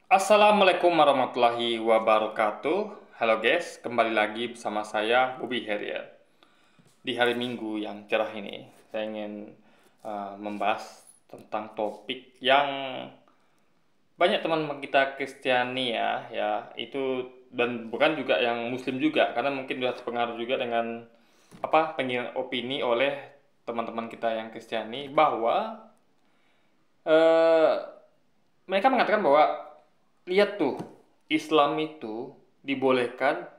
Assalamualaikum warahmatullahi wabarakatuh. Halo guys, kembali lagi bersama saya Bobby Herier. Di hari Minggu yang cerah ini, saya ingin membahas tentang topik yang banyak teman kita Kristiani ya itu, dan bukan juga yang Muslim juga, karena mungkin sudah terpengaruh juga dengan penggiringan opini oleh teman-teman kita yang Kristiani bahwa eh, mereka mengatakan bahwa lihat tuh, Islam itu dibolehkan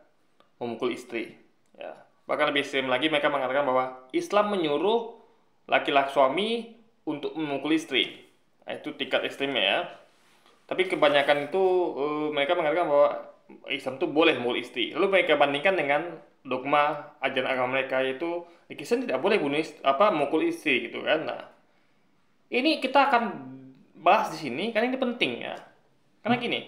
memukul istri. Ya. Bahkan lebih ekstrim lagi, mereka mengatakan bahwa Islam menyuruh laki-laki suami untuk memukul istri. Nah, itu tingkat ekstrimnya ya. Tapi kebanyakan itu mereka mengatakan bahwa Islam itu boleh memukul istri. Lalu mereka bandingkan dengan dogma ajaran agama mereka, yaitu di Kristen tidak boleh memukul istri gitu kan. Nah, ini kita akan bahas di sini karena ini penting ya. Karena gini,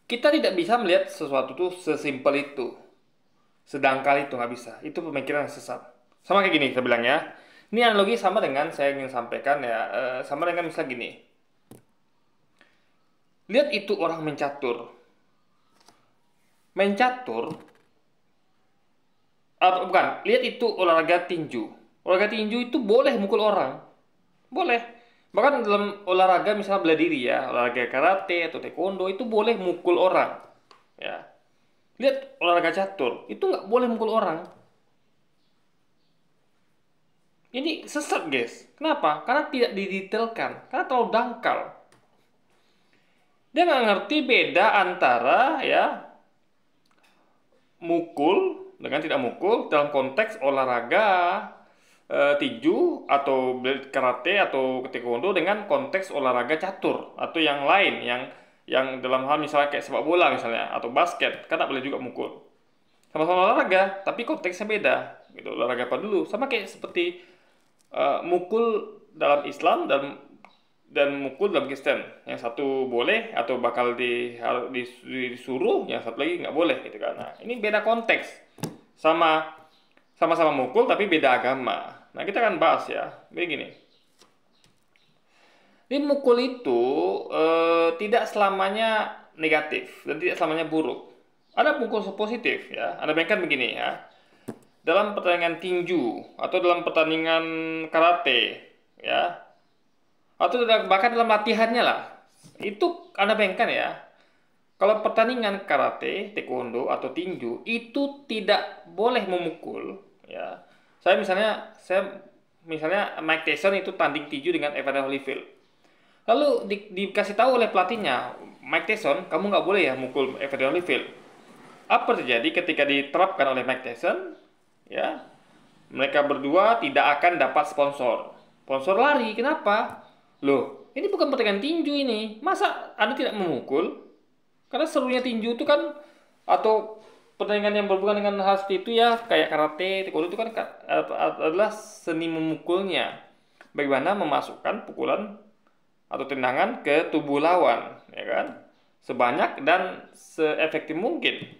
kita tidak bisa melihat sesuatu tuh sesimpel itu, sedangkal itu nggak bisa. Itu pemikiran yang sesat. Sama kayak gini, saya bilang ya. Ini analogi sama dengan saya ingin sampaikan ya, sama dengan misalnya gini. Lihat itu orang mencatur. Mencatur, atau bukan, lihat itu olahraga tinju. Olahraga tinju itu boleh mukul orang. Boleh. Bahkan dalam olahraga misalnya bela diri ya, olahraga karate atau taekwondo itu boleh mukul orang. Ya. Lihat olahraga catur, itu nggak boleh mukul orang. Ini sesat guys. Kenapa? Karena tidak didetailkan. Karena terlalu dangkal. Dia nggak ngerti beda antara ya mukul dengan tidak mukul dalam konteks olahraga tinju atau karate atau taekwondo dengan konteks olahraga catur atau yang lain yang dalam hal misalnya kayak sepak bola misalnya atau basket kan tak boleh juga mukul. Sama-sama olahraga tapi konteksnya beda gitu. Olahraga apa dulu? Sama kayak seperti mukul dalam Islam dan mukul dalam Kristen. Yang satu boleh atau bakal disuruh, yang satu lagi nggak boleh gitu kan. Nah, ini beda konteks. Sama-sama mukul tapi beda agama. Nah, kita akan bahas ya. Begini. Ini mukul itu tidak selamanya negatif dan tidak selamanya buruk. Ada mukul positif ya. Ada bayangkan begini ya. Dalam pertandingan tinju atau dalam pertandingan karate ya, atau bahkan dalam latihannya lah, itu Anda bayangkan ya, kalau pertandingan karate, taekwondo atau tinju itu tidak boleh memukul ya. Saya misalnya Mike Tyson itu tanding tinju dengan Evander Holyfield. Lalu dikasih tahu oleh pelatihnya, Mike Tyson, kamu nggak boleh ya mukul Evander Holyfield. Apa terjadi ketika diterapkan oleh Mike Tyson? Ya, mereka berdua tidak akan dapat sponsor. Sponsor lari, kenapa? Loh, ini bukan pertandingan tinju ini. Masa Anda tidak memukul? Karena serunya tinju itu kan, atau pertandingan yang berhubungan dengan hal seperti itu ya, kayak karate, taekwondo itu kan adalah seni memukulnya. Bagaimana memasukkan pukulan atau tendangan ke tubuh lawan, ya kan? Sebanyak dan seefektif mungkin.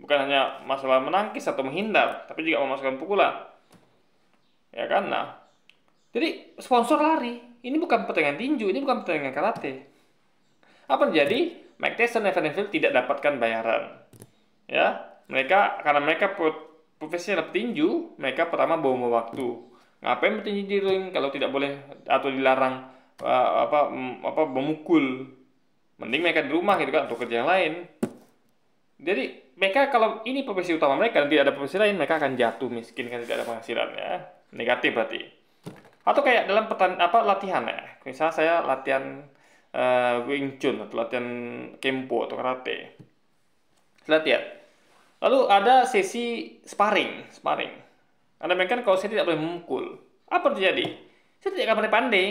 Bukan hanya masalah menangkis atau menghindar, tapi juga memasukkan pukulan. Ya kan? Nah, jadi sponsor lari. Ini bukan pertandingan tinju, ini bukan pertandingan karate. Apa yang terjadi? Mike Tyson dan Evander Holyfield tidak dapatkan bayaran. Ya, karena mereka profesional tinju, mereka pertama bawa waktu. Ngapain bertinju di ring kalau tidak boleh atau dilarang memukul? Mending mereka di rumah gitu kan, untuk kerja yang lain. Jadi mereka kalau ini profesi utama mereka dan tidak ada profesi lain, mereka akan jatuh miskin kan, tidak ada penghasilan ya. Negatif berarti. Atau kayak dalam latihan ya. Misalnya saya latihan Wing Chun atau latihan Kempo atau karate. Latihan. Lalu ada sesi sparring. Anda bayangkan kalau saya tidak boleh memukul, apa terjadi? Saya tidak akan pandai-pandai.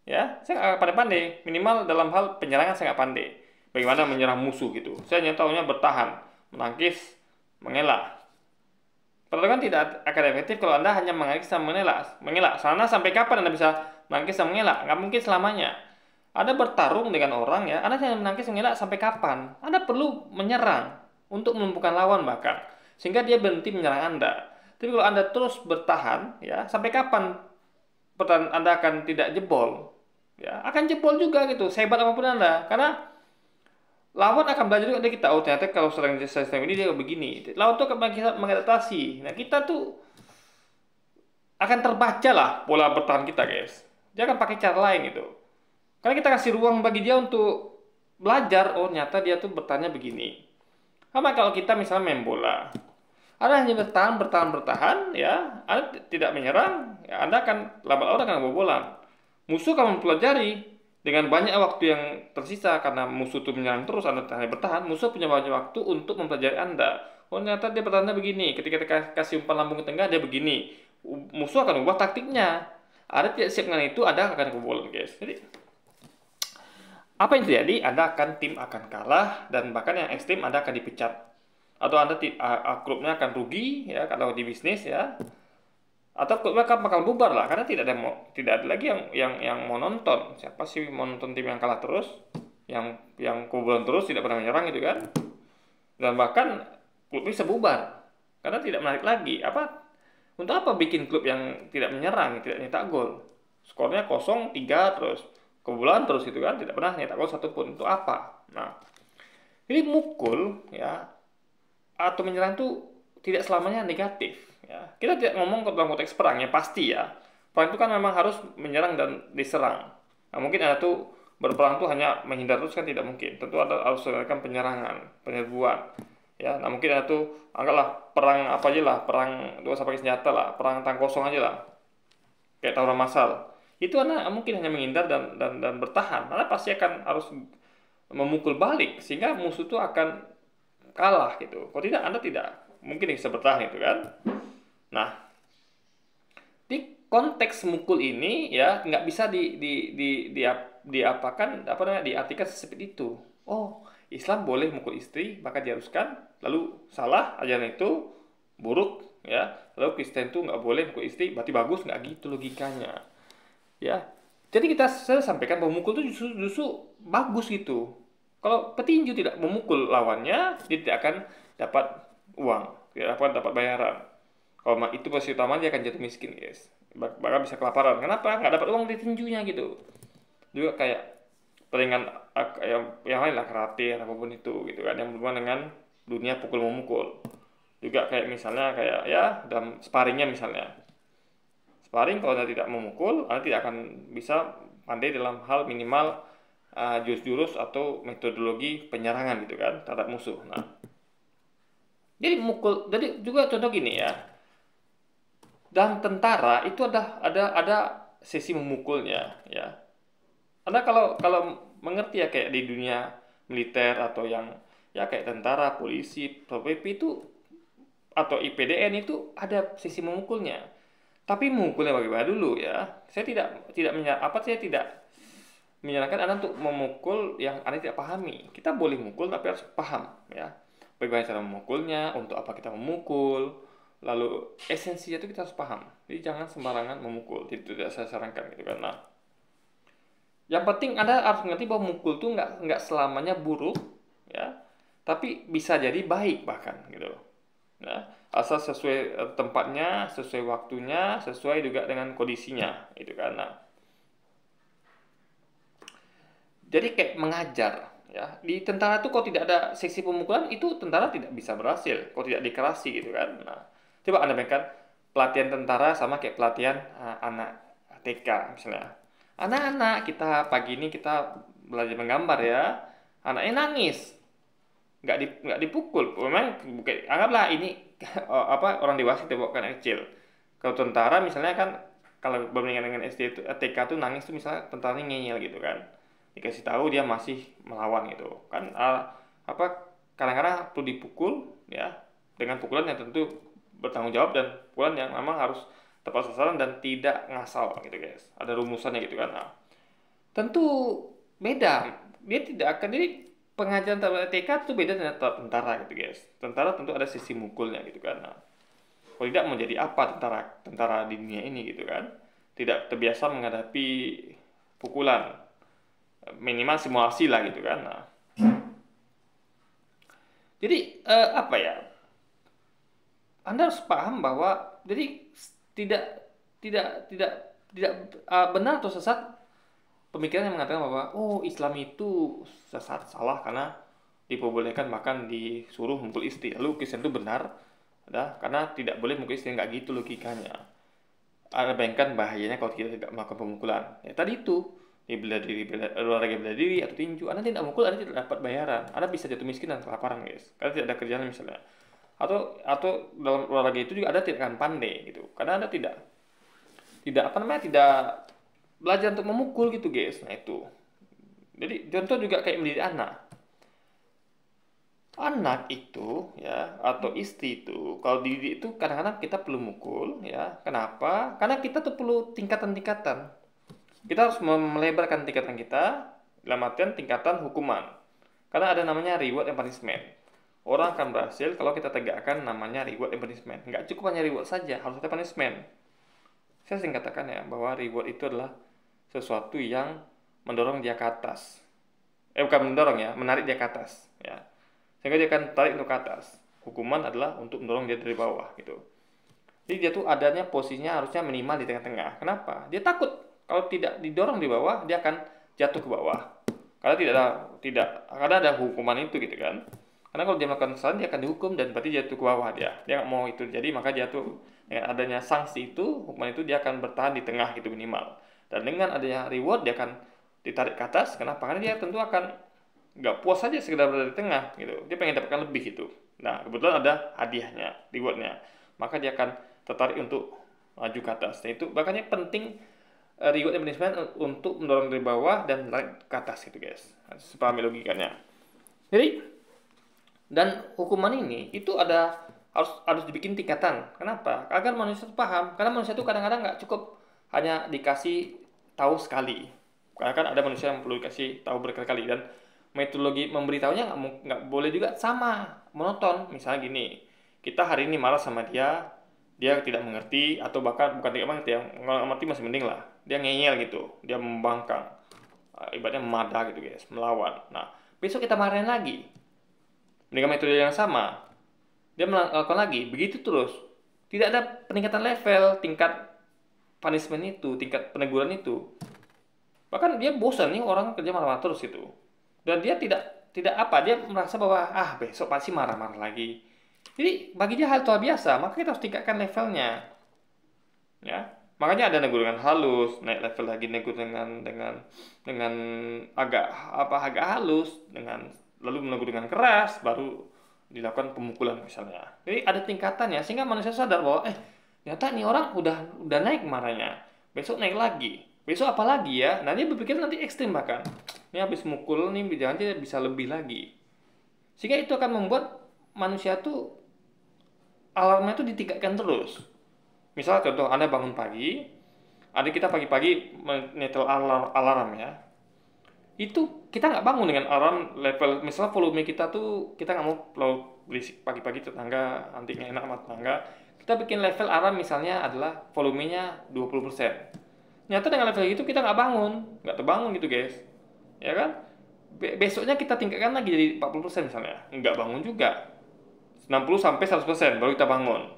Ya, saya nggak akan pandai-pandai. Minimal dalam hal penyerangan saya nggak pandai. Bagaimana menyerang musuh gitu. Saya hanya tahunya bertahan, menangkis, mengelak. Pertarungan tidak akan efektif kalau Anda hanya menangkis dan mengelak. Sana sampai kapan Anda bisa menangkis dan mengelak? Nggak mungkin selamanya. Anda bertarung dengan orang ya, Anda hanya menangkis dan mengelak sampai kapan? Anda perlu menyerang untuk melumpuhkan lawan bahkan, sehingga dia berhenti menyerang Anda. Tapi kalau Anda terus bertahan ya, sampai kapan pertahanan Anda akan tidak jebol? ya akan jebol juga gitu, sehebat apapun Anda. Karena lawan akan belajar juga dari kita. Oh, ternyata kalau serang sistem ini dia begini. Lawan tuh akan mengadaptasi. Nah, kita tuh akan terbaca lah pola bertahan kita, guys. Dia akan pakai cara lain gitu. Karena kita kasih ruang bagi dia untuk belajar. Oh, ternyata dia tuh bertanya begini. Sama kalau kita misalnya main bola, Anda hanya bertahan, bertahan, bertahan, ya, Anda tidak menyerang, ya, Anda akan lambat-lambat akan kebobolan. Musuh akan mempelajari dengan banyak waktu yang tersisa karena musuh itu menyerang terus, Anda hanya bertahan. Musuh punya banyak waktu untuk mempelajari Anda. Oh, ternyata dia bertahannya begini. Ketika kita kasih umpan lambung ke tengah, dia begini. Musuh akan ubah taktiknya. Anda tidak siap dengan itu, Anda akan kebobolan, guys. Jadi apa yang terjadi? Tim akan kalah dan bahkan yang ekstrim Anda akan dipecat atau klubnya akan rugi ya kalau di bisnis ya, atau klubnya akan bakal bubar lah karena tidak ada lagi yang mau nonton. Siapa sih mau nonton tim yang kalah terus, yang kebobolan terus tidak pernah menyerang gitu kan? Dan bahkan klub bisa bubar karena tidak menarik lagi. Untuk apa bikin klub yang tidak menyerang, tidak nyetak gol? Skornya 0-3 terus kebobolan terus gitu kan, tidak pernah nyetak gol satupun. Itu apa? Nah, jadi mukul ya atau menyerang itu tidak selamanya negatif ya. Kita tidak ngomong dalam konteks perang ya, pasti ya. Perang itu kan memang harus menyerang dan diserang. Nah, mungkin ada tuh berperang tuh hanya menghindar terus kan tidak mungkin. Tentu harus melakukan penyerangan, penyerbuan. Ya, nah mungkin ada tuh anggaplah perang apa aja lah, perang dua pakai senjata lah, perang tank kosong aja lah. Kayak tawuran massal. Itu Anda mungkin hanya menghindar dan bertahan. Anda pasti akan harus memukul balik sehingga musuh itu akan kalah gitu. Kalau tidak, Anda tidak mungkin bisa bertahan itu kan. Nah, di konteks mukul ini ya nggak bisa diartikan sesepit itu. Oh, Islam boleh mukul istri, maka diharuskan. Lalu salah ajaran itu buruk ya. Lalu Kristen itu nggak boleh mukul istri, berarti bagus, nggak gitu logikanya. Ya, jadi saya sampaikan bahwa mukul itu justru bagus gitu. Kalau petinju tidak memukul lawannya, dia tidak akan dapat uang, tidak akan dapat bayaran. Kalau itu posisi utama, dia akan jatuh miskin, guys. Bahkan bisa kelaparan. Kenapa? Nggak dapat uang dari tinjunya gitu. Juga kayak pertandingan yang lain lah, karate apapun itu gitu kan, yang berhubungan dengan dunia pukul memukul. Juga kayak misalnya kayak ya dalam sparringnya misalnya. Sparring kalau Anda tidak memukul, Anda tidak akan bisa pandai dalam hal minimal jurus-jurus atau metodologi penyerangan gitu kan terhadap musuh. Nah, jadi juga contoh gini ya. Dalam tentara itu ada sesi memukulnya ya. Anda kalau mengerti ya kayak di dunia militer atau yang ya kayak tentara, polisi, PP itu atau IPDN itu ada sesi memukulnya. Tapi memukulnya bagaimana dulu ya? Saya tidak menyarankan Anda untuk memukul yang Anda tidak pahami. Kita boleh mukul tapi harus paham ya. Bagaimana cara memukulnya, untuk apa kita memukul, lalu esensinya itu kita harus paham. Jadi jangan sembarangan memukul. Itu tidak saya sarankan gitu kan. Nah, yang penting Anda harus mengerti bahwa mukul itu nggak selamanya buruk ya. Tapi bisa jadi baik bahkan gitu. Nah, asal sesuai tempatnya, sesuai waktunya, sesuai juga dengan kondisinya, gitu kan. Nah, jadi kayak mengajar, ya. Di tentara itu kalau tidak ada seksi pemukulan, itu tentara tidak bisa berhasil, kalau tidak dikerasi, gitu kan. Nah, coba Anda bayangkan pelatihan tentara sama kayak pelatihan anak TK misalnya. Anak-anak kita pagi ini kita belajar menggambar ya, anaknya nangis, nggak dipukul, memang bukan, anggaplah ini orang dewasa kita bawa anak kecil. Kalau tentara misalnya kan, kalau berbandingan dengan SD itu TK tuh nangis tuh misalnya tentaranya ngeyel gitu kan, dikasih tahu dia masih melawan gitu kan. Kadang-kadang perlu dipukul ya, dengan pukulan yang tentu bertanggung jawab dan pukulan yang memang harus tepat sasaran dan tidak ngasal gitu guys, ada rumusannya gitu kan. Nah, tentu beda, dia tidak akan, jadi pengajaran TK itu beda dengan tentara gitu guys. Tentara tentu ada sisi mukulnya gitu kan. Nah, kalau tidak mau jadi apa tentara di dunia ini gitu kan, tidak terbiasa menghadapi pukulan, minimal simulasi lah gitu kan. Nah, jadi Anda harus paham bahwa jadi tidak benar atau sesat pemikiran yang mengatakan bahwa oh Islam itu sesat, salah karena diperbolehkan makan disuruh mukul istri. Lalu Kristen itu benar, karena tidak boleh mukul istri. Nggak gitu logikanya. Anda bayangkan bahayanya kalau kita tidak melakukan pemukulan. Ya tadi itu, olahraga bela diri atau tinju, Anda tidak mukul, Anda tidak dapat bayaran. Anda bisa jatuh miskin dan kelaparan, guys. Karena tidak ada kerjaan misalnya. Atau dalam olahraga itu juga Anda tidak akan pandai gitu. Karena Anda tidak belajar untuk memukul gitu, guys. Nah itu. Jadi contoh juga kayak mendidik anak. Anak itu ya atau istri itu kalau dididik itu kadang-kadang kita perlu mukul ya. Kenapa? Karena kita tuh perlu tingkatan-tingkatan. Kita harus melebarkan tingkatan kita dalam artian tingkatan hukuman. Karena ada namanya reward and punishment. Orang akan berhasil kalau kita tegakkan namanya reward and punishment. Nggak cukup hanya reward saja, harus ada punishment. Saya sering katakan ya bahwa reward itu adalah sesuatu yang mendorong dia ke atas. Bukan mendorong ya, menarik dia ke atas ya. Sehingga dia akan tarik untuk ke atas. Hukuman adalah untuk mendorong dia dari bawah gitu. Jadi dia tuh adanya posisinya harusnya minimal di tengah-tengah. Kenapa? Dia takut kalau tidak didorong di bawah dia akan jatuh ke bawah. Karena ada hukuman itu gitu kan. Karena kalau dia melakukan kesalahan dia akan dihukum dan berarti jatuh ke bawah dia. Dia nggak mau itu jadi maka dia tuh dengan adanya sanksi itu hukuman itu dia akan bertahan di tengah gitu minimal. Dan dengan adanya reward dia akan ditarik ke atas. Kenapa? Karena dia tentu akan nggak puas saja sekedar berada di tengah gitu, dia pengen dapatkan lebih gitu. Nah kebetulan ada hadiahnya, rewardnya, maka dia akan tertarik untuk maju ke atas. Nah itu makanya penting reward and punishment untuk mendorong dari bawah dan naik ke atas gitu guys. Sepahami logikanya. Jadi dan hukuman ini itu harus dibikin tingkatan. Kenapa? Agar manusia itu paham. Karena manusia itu kadang-kadang nggak cukup hanya dikasih tahu sekali. Karena kan ada manusia yang perlu dikasih tahu berkali-kali dan metodologi memberitahunya nggak boleh juga sama, monoton. Misalnya gini, kita hari ini marah sama dia tidak mengerti atau bahkan bukan tidak mengerti, yang nggak mengerti masih mending lah. Dia ngeyel gitu, dia membangkang, ibaratnya memada gitu guys, melawan. Nah, besok kita marahin lagi dengan metode yang sama, dia melakukan lagi, begitu terus. Tidak ada peningkatan level, tingkat punishment itu, tingkat peneguran itu. Bahkan dia bosan nih orang kerja marah-marah terus itu. Dan dia tidak apa, dia merasa bahwa besok pasti marah-marah lagi. Jadi bagi dia hal biasa, maka kita harus tingkatkan levelnya. Ya. Makanya ada negur dengan halus, naik level lagi negur dengan agak halus, lalu menegur dengan keras, baru dilakukan pemukulan misalnya. Jadi ada tingkatannya sehingga manusia sadar bahwa ternyata nih orang udah naik marahnya. Besok naik lagi. Besok apa lagi ya? Nah dia berpikir nanti ekstrim bahkan. Ini habis mukul nih jangan dia bisa lebih lagi. Sehingga itu akan membuat manusia tuh alarmnya tuh ditingkatkan terus. Misal contoh Anda bangun pagi, kita pagi-pagi menyetel alarm ya. Itu kita nggak bangun dengan alarm level, misalnya volume kita tuh kita nggak mau berisik pagi-pagi tetangga nanti nggak enak sama tetangga. Kita bikin level alarm misalnya adalah volumenya 20%. Nyata dengan level itu kita nggak terbangun gitu guys, ya kan? Besoknya kita tingkatkan lagi jadi 40% misalnya, nggak bangun juga, 60-100% baru kita bangun.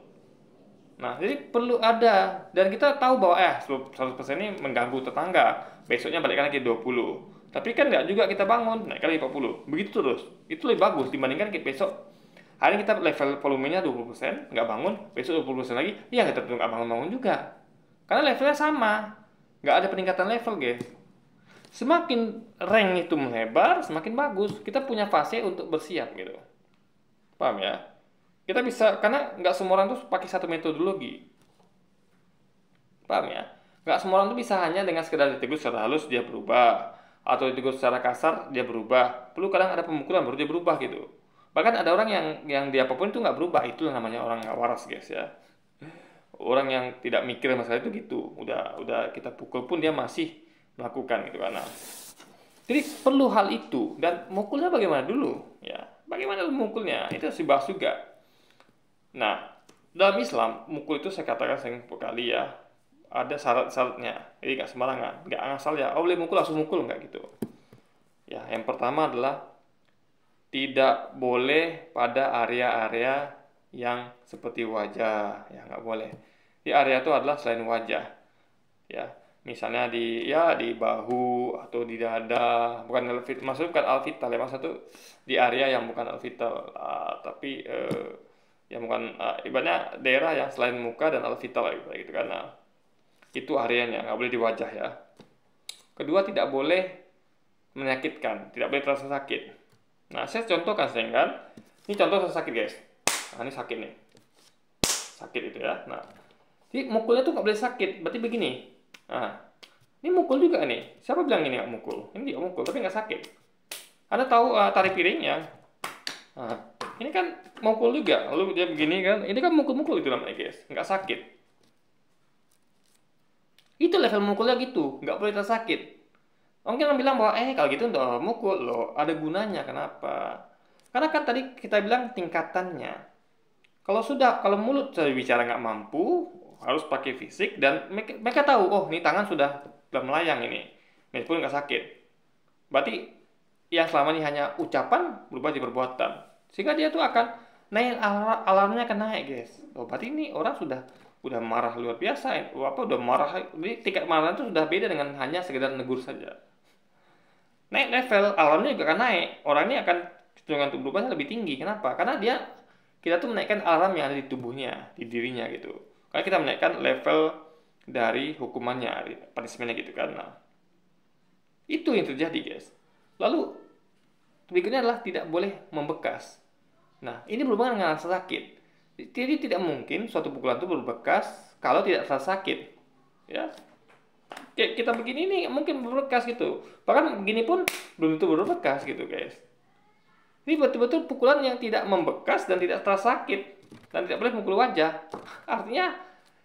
Nah jadi perlu ada, dan kita tahu bahwa 100% ini mengganggu tetangga, besoknya balikkan lagi 20. Tapi kan nggak juga kita bangun, naik lagi 40, begitu terus. Itu lebih bagus dibandingkan besok hari ini kita level volumenya 20%, nggak bangun, besok 20% lagi, ya kita tentu nggak bangun juga, karena levelnya sama. Nggak ada peningkatan level guys. Semakin rank itu melebar, semakin bagus. Kita punya fase untuk bersiap gitu. Paham ya? Kita bisa, karena nggak semua orang tuh pakai satu metodologi. Paham ya? Nggak semua orang tuh bisa hanya dengan sekedar ditegur secara halus dia berubah, atau ditegur secara kasar dia berubah. Perlu kadang ada pemukulan baru dia berubah gitu. Bahkan ada orang yang dia apapun itu nggak berubah, itu namanya orang nggak waras guys ya. Orang yang tidak mikir masalah itu gitu, udah kita pukul pun dia masih melakukan gitu kan. Nah, jadi perlu hal itu. Dan mukulnya bagaimana dulu ya, bagaimana mukulnya itu harus dibahas juga. Nah dalam Islam mukul itu saya katakan sering kali ya, ada syarat-syaratnya. Jadi nggak sembarangan, nggak asal ya boleh mukul langsung mukul, nggak gitu ya. Yang pertama adalah tidak boleh pada area-area yang seperti wajah, ya nggak boleh. Di area itu adalah selain wajah, ya. Misalnya di bahu atau di dada, bukan alvital, maksudnya bukan alvital ya, maksudnya tuh di area yang bukan alvital, tapi yang bukan ibaratnya daerah yang selain muka dan alvital gitu kan. Nah, itu areanya, nggak boleh di wajah ya. Kedua, tidak boleh menyakitkan, tidak boleh terasa sakit. Nah, saya contohkan kan. Ini contoh terasa sakit guys. Nah, ini sakit nih, sakit itu ya. Nah, jadi mukulnya tuh nggak boleh sakit, berarti begini. Nah, ini mukul juga nih. Siapa bilang ini nggak mukul? Ini dia mukul, tapi nggak sakit. Anda tahu tarik piringnya? Nah, ini kan mukul juga. Lalu dia begini kan? Ini kan mukul-mukul itu namanya guys, nggak sakit. Itu level mukulnya gitu, nggak boleh terasa sakit. Mungkin orang bilang bahwa kalau gitu udah mukul loh, ada gunanya. Kenapa? Karena kan tadi kita bilang tingkatannya. Kalau mulut saya bicara nggak mampu, harus pakai fisik dan mereka tahu, oh ini tangan sudah melayang ini pun nggak sakit. Berarti yang selama ini hanya ucapan berubah jadi perbuatan, sehingga dia tuh akan naik alarmnya akan naik guys. Oh berarti ini orang udah marah luar biasa, udah marah. Jadi tingkat marahnya itu sudah beda dengan hanya sekedar negur saja. Naik level, alarmnya juga akan naik. Orang ini akan cenderungan untuk berubahnya lebih tinggi. Kenapa? Karena kita tuh menaikkan alarm yang ada di tubuhnya, di dirinya gitu. Karena kita menaikkan level dari hukumannya, punishmentnya gitu kan. Nah, itu yang terjadi guys. Lalu berikutnya adalah tidak boleh membekas. Nah, ini berhubungan dengan rasa sakit. Jadi tidak mungkin suatu pukulan itu berbekas kalau tidak rasa sakit. Ya, kayak kita begini nih mungkin berbekas gitu. Bahkan begini pun belum tentu berbekas gitu guys. Ini betul-betul pukulan yang tidak membekas dan tidak terasa sakit dan tidak boleh memukul wajah. Artinya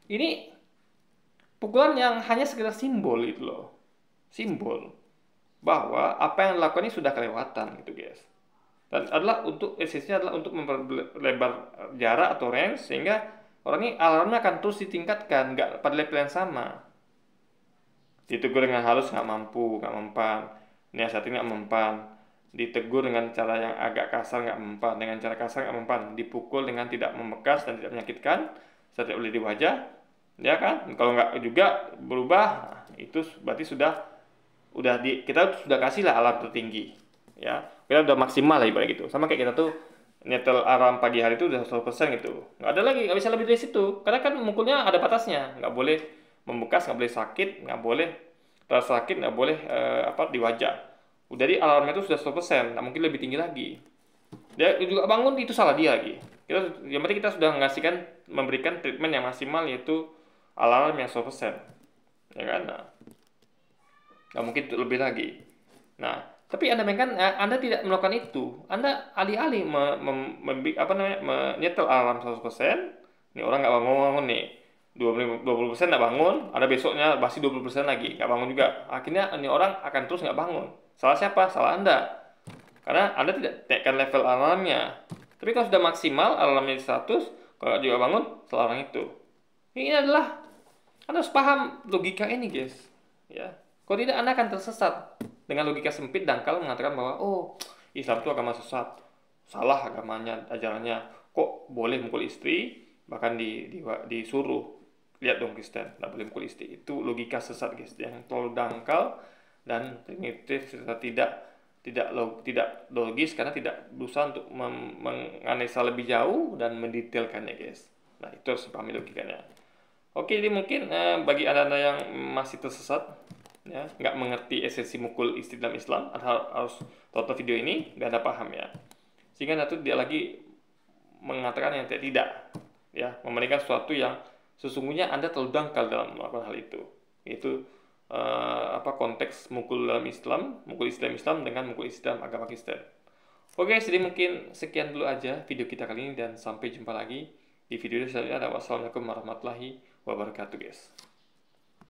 ini pukulan yang hanya sekedar simbol itu loh. Simbol bahwa apa yang dilakukan ini sudah kelewatan gitu guys. Dan esensinya adalah untuk memperlebar jarak atau range sehingga orang ini alarmnya akan terus ditingkatkan, nggak pada level yang sama. Ditegur dengan halus nggak mampu, nggak mempan. Nasihatin nggak mempan. Ditegur dengan cara yang agak kasar nggak mempan, dengan cara kasar nggak mempan, dipukul dengan tidak membekas dan tidak menyakitkan, tidak boleh di wajah, ya kan? Kalau nggak juga berubah, itu berarti kita sudah kasih lah alarm tertinggi, ya. Kita udah maksimal lah ibarat gitu. Sama kayak kita tuh nyetel alarm pagi hari itu udah 100% gitu, nggak ada lagi, nggak bisa lebih dari situ, karena kan mukulnya ada batasnya, nggak boleh membekas, nggak boleh sakit, nggak boleh terasa sakit, nggak boleh di wajah. Jadi alarmnya itu sudah 100%, nggak mungkin lebih tinggi lagi. Dia juga bangun, itu salah dia lagi. Yang penting kita sudah memberikan treatment yang maksimal, yaitu alarm yang 100%. Ya kan? Nah, nggak mungkin lebih lagi. Nah, tapi Anda tidak melakukan itu. Anda alih-alih menyetel alarm 100%, ini orang nggak bangun nih. 20% nggak bangun, ada besoknya masih 20% lagi, nggak bangun juga. Akhirnya ini orang akan terus nggak bangun. Salah siapa? Salah Anda. Karena Anda tidak naikkan level alarmnya. Tapi kalau sudah maksimal alarmnya di 100, kalau juga bangun, salah orang itu. Ini adalah, Anda harus paham logika ini guys. Ya. Kalau tidak Anda akan tersesat dengan logika sempit dangkal mengatakan bahwa Islam itu agama sesat. Salah agamanya, ajarannya. Kok boleh mukul istri, bahkan disuruh. Lihat dong Kristen, tidak boleh mukul istri. Itu logika sesat guys, yang terlalu dangkal dan primitif, tidak logis karena tidak berusaha untuk menganalisa lebih jauh dan mendetailkannya guys. Nah itu harus dipahami logikanya. Oke, jadi mungkin bagi anda yang masih tersesat, ya nggak mengerti esensi mukul istri dalam Islam, anda harus tonton video ini dan anda paham ya. Sehingga nanti dia lagi mengatakan yang tidak, ya memberikan sesuatu yang sesungguhnya anda terlalu dangkal dalam melakukan hal itu. Yaitu konteks mukul dalam Islam, mukul istri dalam Islam dengan mukul istri dalam agama Kristen. Oke, jadi mungkin sekian dulu aja video kita kali ini dan sampai jumpa lagi di video selanjutnya. Wassalamualaikum warahmatullahi wabarakatuh guys.